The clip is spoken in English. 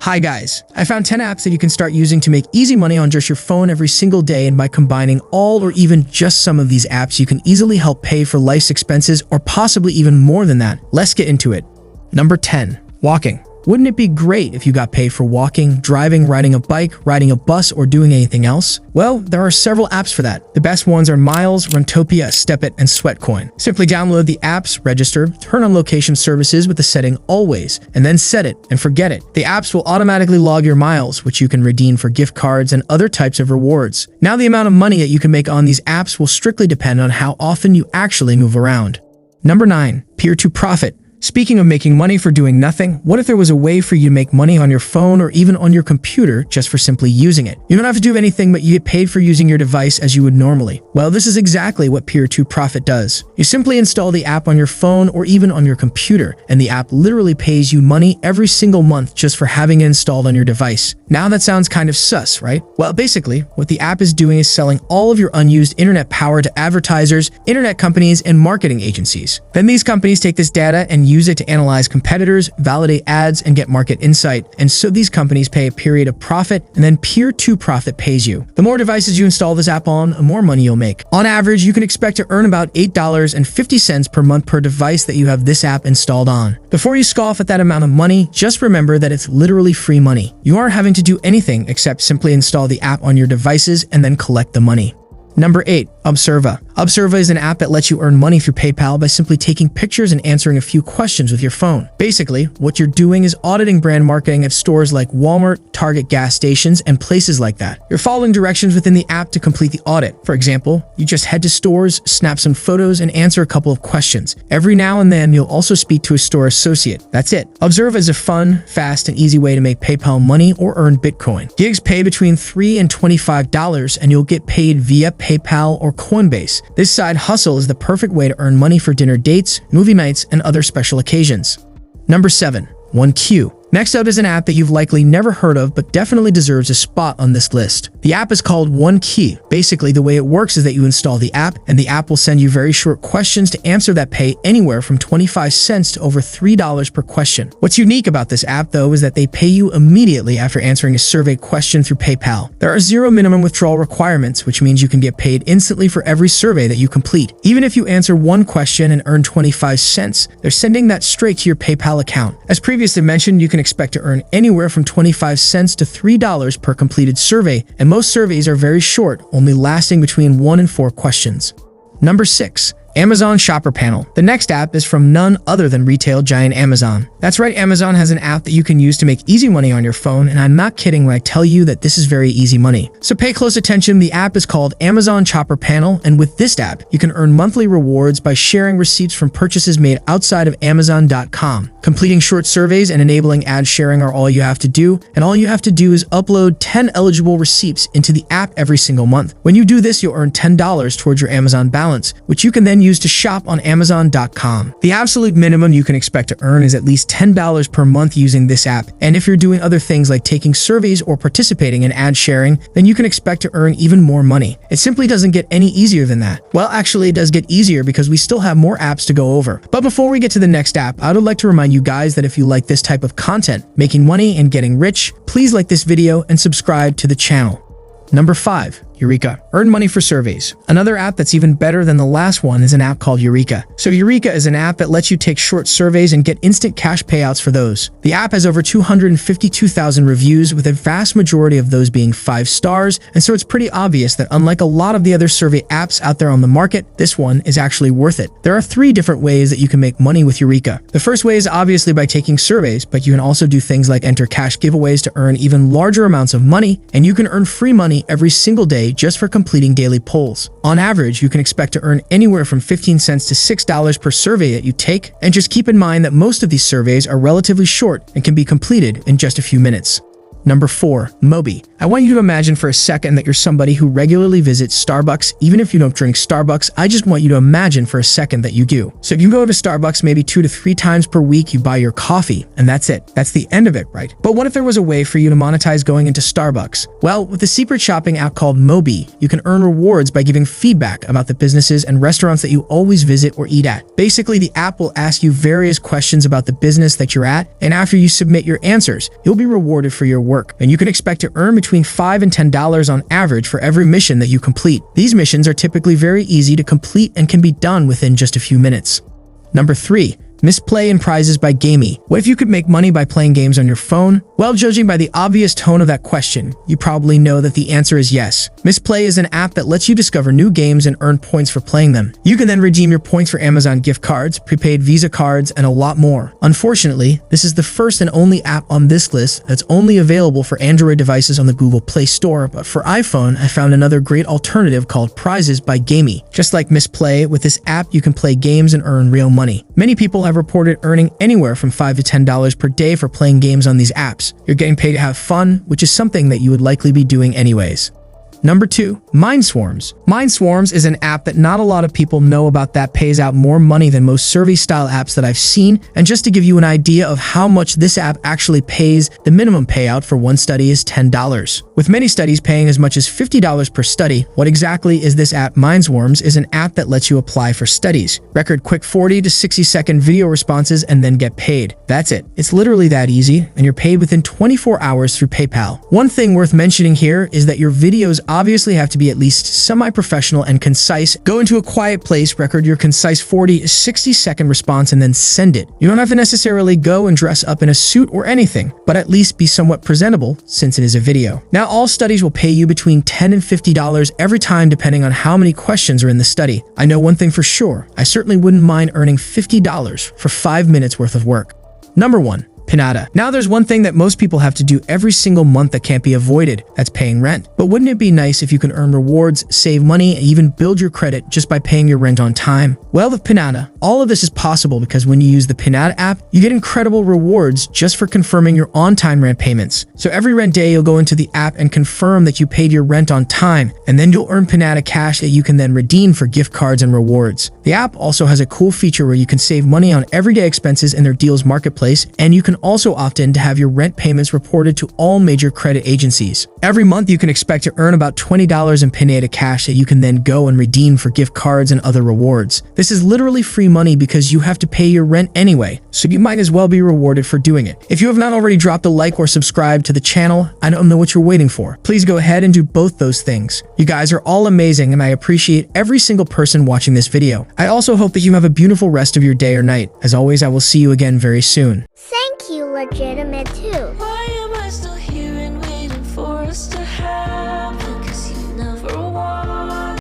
Hi guys, I found 10 apps that you can start using to make easy money on just your phone every single day, and by combining all or even just some of these apps, you can easily help pay for life's expenses or possibly even more than that. Let's get into it. Number 10. Walking. Wouldn't it be great if you got paid for walking, driving, riding a bike, riding a bus, or doing anything else? Well, there are several apps for that. The best ones are Miles, Runtopia, StepIt, and Sweatcoin. Simply download the apps, register, turn on location services with the setting Always, and then set it and forget it. The apps will automatically log your miles, which you can redeem for gift cards and other types of rewards. Now the amount of money that you can make on these apps will strictly depend on how often you actually move around. Number 9. Peer-to-Profit. Speaking of making money for doing nothing, what if there was a way for you to make money on your phone or even on your computer just for simply using it? You don't have to do anything, but you get paid for using your device as you would normally. Well, this is exactly what Peer-to-Profit does. You simply install the app on your phone or even on your computer, and the app literally pays you money every single month just for having it installed on your device. Now that sounds kind of sus, right? Well, basically, what the app is doing is selling all of your unused internet power to advertisers, internet companies, and marketing agencies. Then these companies take this data and use it to analyze competitors, validate ads, and get market insight. And so these companies pay a period of profit, and then Peer-to-Profit pays you. The more devices you install this app on, the more money you'll make. On average, you can expect to earn about $8.50 per month per device that you have this app installed on. Before you scoff at that amount of money, just remember that it's literally free money. You aren't having to do anything except simply install the app on your devices and then collect the money. Number 8. Observa. Observa is an app that lets you earn money through PayPal by simply taking pictures and answering a few questions with your phone. Basically, what you're doing is auditing brand marketing at stores like Walmart, Target, gas stations, and places like that. You're following directions within the app to complete the audit. For example, you just head to stores, snap some photos, and answer a couple of questions. Every now and then, you'll also speak to a store associate. That's it. Observa is a fun, fast, and easy way to make PayPal money or earn Bitcoin. Gigs pay between $3 and $25, and you'll get paid via PayPal or Coinbase. This side hustle is the perfect way to earn money for dinner dates, movie nights, and other special occasions. Number 7. 1Q. Next up is an app that you've likely never heard of but definitely deserves a spot on this list. The app is called OneKey. Basically, the way it works is that you install the app, and the app will send you very short questions to answer that pay anywhere from 25 cents to over $3 per question. What's unique about this app, though, is that they pay you immediately after answering a survey question through PayPal. There are 0 minimum withdrawal requirements, which means you can get paid instantly for every survey that you complete. Even if you answer one question and earn 25 cents, they're sending that straight to your PayPal account. As previously mentioned, you can expect to earn anywhere from 25 cents to $3 per completed survey, and most surveys are very short, only lasting between 1 and 4 questions. Number 6. Amazon Shopper Panel. The next app is from none other than retail giant Amazon. That's right, Amazon has an app that you can use to make easy money on your phone, and I'm not kidding when I tell you that this is very easy money. So pay close attention. The app is called Amazon Shopper Panel, and with this app, you can earn monthly rewards by sharing receipts from purchases made outside of Amazon.com. Completing short surveys and enabling ad sharing are all you have to do, and all you have to do is upload 10 eligible receipts into the app every single month. When you do this, you'll earn $10 towards your Amazon balance, which you can then use to shop on Amazon.com. The absolute minimum you can expect to earn is at least $10 per month using this app, and if you're doing other things like taking surveys or participating in ad sharing, then you can expect to earn even more money. It simply doesn't get any easier than that. Well, actually, it does get easier because we still have more apps to go over. But before we get to the next app, I would like to remind you guys that if you like this type of content, making money and getting rich, please like this video and subscribe to the channel. Number 5. Eureka. Earn money for surveys. Another app that's even better than the last one is an app called Eureka. So Eureka is an app that lets you take short surveys and get instant cash payouts for those. The app has over 252,000 reviews, with a vast majority of those being 5 stars, and so it's pretty obvious that unlike a lot of the other survey apps out there on the market, this one is actually worth it. There are 3 different ways that you can make money with Eureka. The first way is obviously by taking surveys, but you can also do things like enter cash giveaways to earn even larger amounts of money, and you can earn free money every single day just for completing daily polls. On average, you can expect to earn anywhere from 15 cents to $6 per survey that you take, and just keep in mind that most of these surveys are relatively short and can be completed in just a few minutes. Number 4. Mobi. I want you to imagine for a second that you're somebody who regularly visits Starbucks. Even if you don't drink Starbucks, I just want you to imagine for a second that you do. So if you go to Starbucks maybe 2 to 3 times per week, you buy your coffee, and that's it. That's the end of it, right? But what if there was a way for you to monetize going into Starbucks? Well, with a secret shopping app called Mobi, you can earn rewards by giving feedback about the businesses and restaurants that you always visit or eat at. Basically, the app will ask you various questions about the business that you're at, and after you submit your answers, you'll be rewarded for your work. And you can expect to earn between $5 and $10 on average for every mission that you complete. These missions are typically very easy to complete and can be done within just a few minutes. Number 3. Misplay and prizes by Gamey. What if you could make money by playing games on your phone? Well, judging by the obvious tone of that question, you probably know that the answer is yes. Misplay is an app that lets you discover new games and earn points for playing them. You can then redeem your points for Amazon gift cards, prepaid Visa cards, and a lot more. Unfortunately, this is the first and only app on this list that's only available for Android devices on the Google Play Store, but for iPhone, I found another great alternative called Prizes by Gamey. Just like Misplay, with this app you can play games and earn real money. Many people have reported earning anywhere from $5 to $10 per day for playing games on these apps. You're getting paid to have fun, which is something that you would likely be doing anyways. Number 2. MindSwarms. MindSwarms is an app that not a lot of people know about that pays out more money than most survey-style apps that I've seen. And just to give you an idea of how much this app actually pays, the minimum payout for one study is $10. With many studies paying as much as $50 per study, what exactly is this app? MindSwarms is an app that lets you apply for studies, record quick 40 to 60-second video responses, and then get paid. That's it. It's literally that easy, and you're paid within 24 hours through PayPal. One thing worth mentioning here is that your videos obviously have to be at least semi-professional and concise. Go into a quiet place, record your concise 40 to 60-second response, and then send it. You don't have to necessarily go and dress up in a suit or anything, but at least be somewhat presentable since it is a video. Now, all studies will pay you between $10 and $50 every time depending on how many questions are in the study. I know one thing for sure, I certainly wouldn't mind earning $50 for 5 minutes worth of work. Number 1. Pinata. Now there's one thing that most people have to do every single month that can't be avoided. That's paying rent. But wouldn't it be nice if you can earn rewards, save money, and even build your credit just by paying your rent on time? Well, with Pinata, all of this is possible because when you use the Pinata app, you get incredible rewards just for confirming your on-time rent payments. So every rent day, you'll go into the app and confirm that you paid your rent on time, and then you'll earn Pinata cash that you can then redeem for gift cards and rewards. The app also has a cool feature where you can save money on everyday expenses in their deals marketplace, and you can also opt in to have your rent payments reported to all major credit agencies. Every month, you can expect to earn about $20 in Pinata cash that you can then go and redeem for gift cards and other rewards. This is literally free money because you have to pay your rent anyway, so you might as well be rewarded for doing it. If you have not already dropped a like or subscribed to the channel, I don't know what you're waiting for. Please go ahead and do both those things. You guys are all amazing, and I appreciate every single person watching this video. I also hope that you have a beautiful rest of your day or night. As always, I will see you again very soon. Thank you, Legitimate 2.